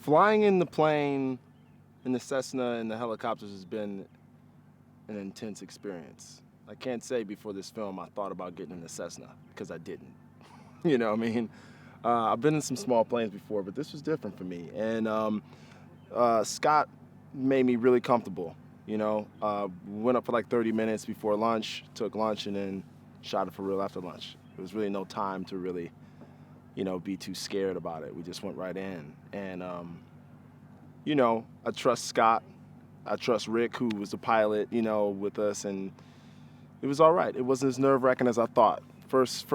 Flying in the plane, in the Cessna, and the helicopters has been an intense experience. I can't say before this film I thought about getting in the Cessna, because I didn't. You know what I mean? I've been in some small planes before, but this was different for me. And Scott made me really comfortable. Went up for like 30 minutes before lunch, took lunch, and then shot it for real after lunch. There was really no time to really, be too scared about it. We just went right in. And, I trust Scott. I trust Rick, who was the pilot, with us, and it was all right. It wasn't as nerve-wracking as I thought. First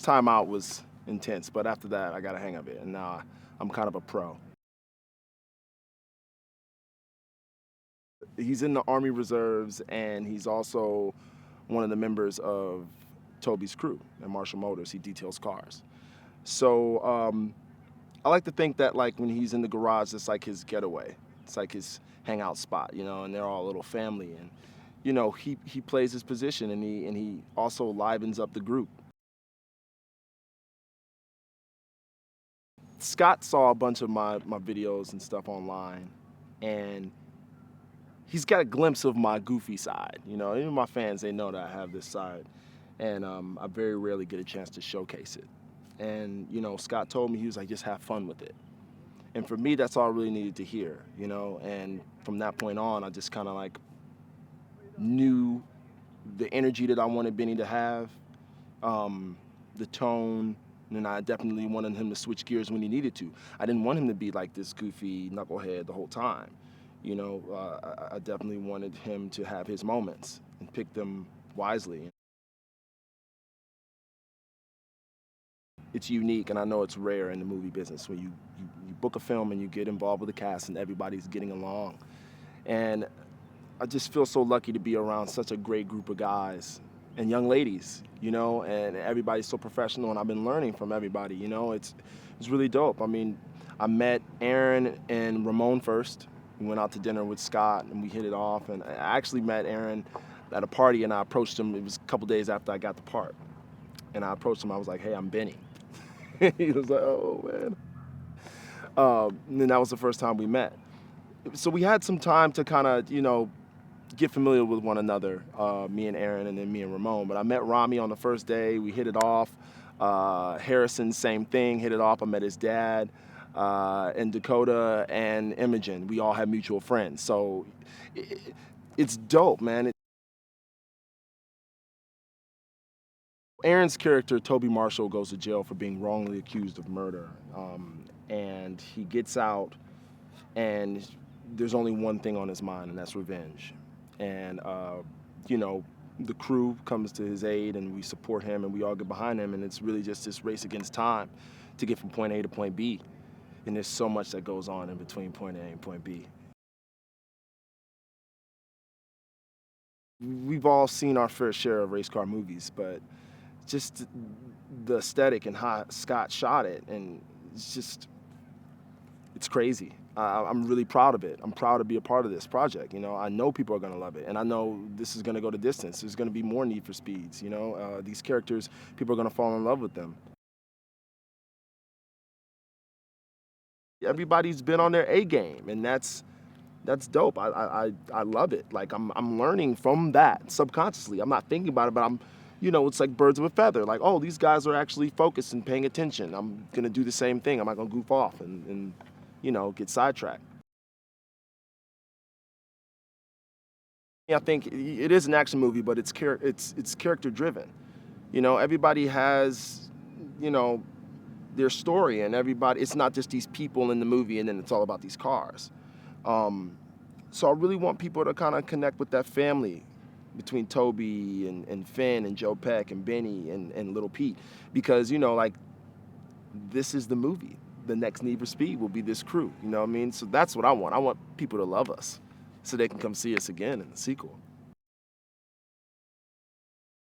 time out was intense, but after that, I got a hang of it, and now I'm kind of a pro. He's in the Army Reserves, and he's also one of the members of Toby's crew at Marshall Motors. He details cars. So I like to think that, like, when he's in the garage, it's like his getaway. It's like his hangout spot, and they're all a little family. And, he plays his position, and he also livens up the group. Scott saw a bunch of my videos and stuff online, and he's got a glimpse of my goofy side. Even my fans, they know that I have this side, and I very rarely get a chance to showcase it. And, Scott told me, he was like, just have fun with it. And for me, that's all I really needed to hear, and from that point on, I just kind of like knew the energy that I wanted Benny to have, the tone, and I definitely wanted him to switch gears when he needed to. I didn't want him to be like this goofy knucklehead the whole time. I definitely wanted him to have his moments and pick them wisely. It's unique, and I know it's rare in the movie business when you book a film and you get involved with the cast and everybody's getting along. And I just feel so lucky to be around such a great group of guys and young ladies, and everybody's so professional, and I've been learning from everybody, It's really dope. I mean, I met Aaron and Ramon first. We went out to dinner with Scott, and we hit it off, and I actually met Aaron at a party, and I approached him. It was a couple days after I got the part, and I approached him. I was like, hey, I'm Benny. He was like, oh, man. And then that was the first time we met. So we had some time to kind of, get familiar with one another, me and Aaron, and then me and Ramon. But I met Rami on the first day. We hit it off. Harrison, same thing, hit it off. I met his dad. And Dakota and Imogen, we all have mutual friends. So it's dope, man. Aaron's character, Toby Marshall, goes to jail for being wrongly accused of murder. And he gets out, and there's only one thing on his mind, and that's revenge. And, the crew comes to his aid, and we support him, and we all get behind him, and it's really just this race against time to get from point A to point B. And there's so much that goes on in between point A and point B. We've all seen our fair share of race car movies, but just the aesthetic and how Scott shot it, and it's crazy. I'm really proud of it. I'm proud to be a part of this project. I know people are gonna love it, and I know this is gonna go the distance. There's gonna be more Need for Speeds. These characters, people are gonna fall in love with them. Everybody's been on their A game, and that's dope. I love it. Like I'm learning from that subconsciously. I'm not thinking about it, but it's like birds of a feather. Like, oh, these guys are actually focused and paying attention. I'm gonna do the same thing. I'm not gonna goof off and get sidetracked. I think it is an action movie, but it's character driven. Everybody has, their story, and it's not just these people in the movie and then it's all about these cars. So I really want people to kind of connect with that family between Toby and Finn and Joe Peck and Benny and Little Pete, because, like, this is the movie. The next Need for Speed will be this crew, you know what I mean? So that's what I want. I want people to love us so they can come see us again in the sequel.